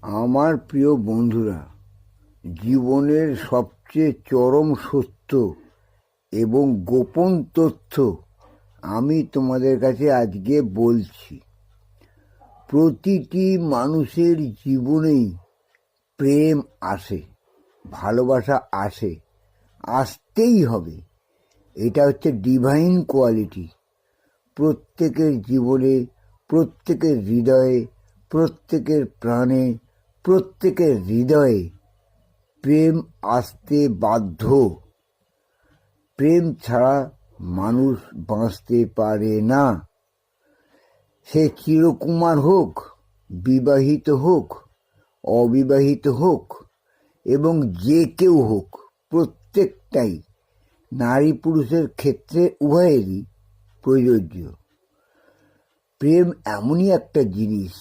আমার প্রিয় বন্ধুরা, জীবনের সবচেয়ে চরম সত্য এবং গোপন তথ্য আমি তোমাদের কাছে আজকে বলছি। প্রতিটি মানুষের জীবনেই প্রেম আসে, ভালোবাসা আসে, আসতেই হবে। এটা হচ্ছে ডিভাইন কোয়ালিটি। প্রত্যেকের জীবনে, প্রত্যেকের হৃদয়ে, প্রত্যেকের প্রাণে, প্রত্যেকের হৃদয়ে প্রেম আসতে বাধ্য। প্রেম ছাড়া মানুষ বাঁচতে পারে না। সে চিরকুমার হোক, বিবাহিত হোক, অবিবাহিত হোক এবং যে কেউ হোক, প্রত্যেকটাই নারী পুরুষের ক্ষেত্রে উভয়েরই প্রযোজ্য। প্রেম এমনই একটা জিনিস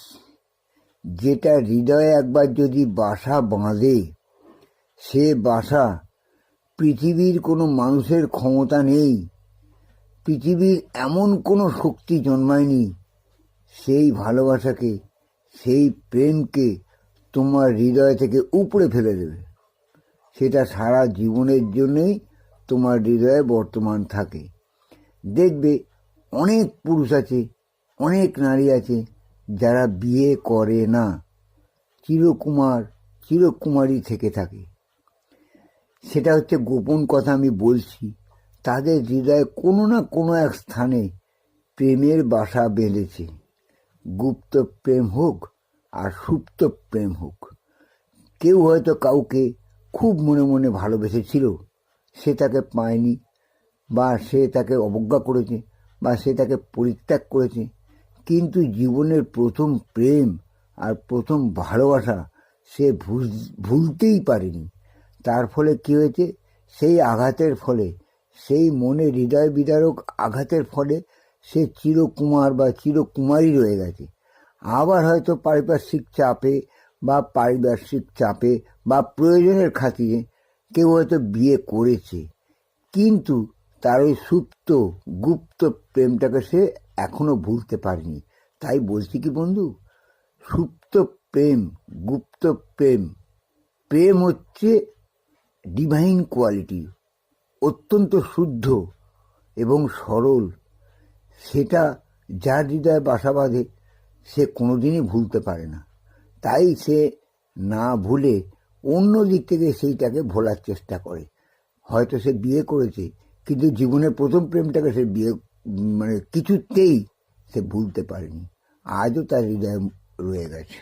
যেটা হৃদয়ে একবার যদি বাসা বাঁধে, সে বাসা পৃথিবীর কোনো মানুষের ক্ষমতা নেই, পৃথিবীর এমন কোনো শক্তি জন্মায়নি সেই ভালোবাসাকে, সেই প্রেমকে তোমার হৃদয় থেকে উপড়ে ফেলে দেবে। সেটা সারা জীবনের জন্যই তোমার হৃদয়ে বর্তমান থাকে। দেখবে অনেক পুরুষ আছে, অনেক নারী আছে যারা বিয়ে করে না, চিরকুমারী থেকে থাকে। সেটা হচ্ছে গোপন কথা আমি বলছি। তাদের হৃদয়ে কোনো না কোনো এক স্থানে প্রেমের বাসা বেঁধেছে। গুপ্ত প্রেম হোক আর সুপ্ত প্রেম হোক। কেউ হয়তো কাউকে খুব মনে মনে ভালোবেসেছিল, সে তাকে পায়নি, বা সে তাকে অবজ্ঞা করেছে, বা সে তাকে পরিত্যাগ করেছে, কিন্তু জীবনের প্রথম প্রেম আর প্রথম ভালোবাসা সে ভুলতেই পারেনি। তার ফলে কী হয়েছে? সেই আঘাতের ফলে, সেই মনে হৃদয় বিদারক আঘাতের ফলে সে চিরকুমার বা চিরকুমারী রয়ে গেছে। আবার হয়তো পারিপার্শ্বিক চাপে বা প্রয়োজনের খাতিরে কেউ হয়তো বিয়ে করেছে, কিন্তু তার ওই সুপ্ত গুপ্ত প্রেমটাকে সে এখনো ভুলতে পারেনি। তাই বলছি কি বন্ধু, সুপ্ত প্রেম, গুপ্ত প্রেম হচ্ছে ডিভাইন কোয়ালিটি, অত্যন্ত শুদ্ধ এবং সরল। সেটা যার হৃদয়ে বাসা বাঁধে সে কোনোদিনই ভুলতে পারে না। তাই সে না ভুলে অন্য দিক থেকে সেইটাকে ভোলার চেষ্টা করে। হয়তো সে বিয়ে করেছে, কিন্তু জীবনের প্রথম প্রেমটাকে সে কিছুতেই সে ভুলতে পারেনি। আজও তার হৃদয়ে রয়ে গেছে।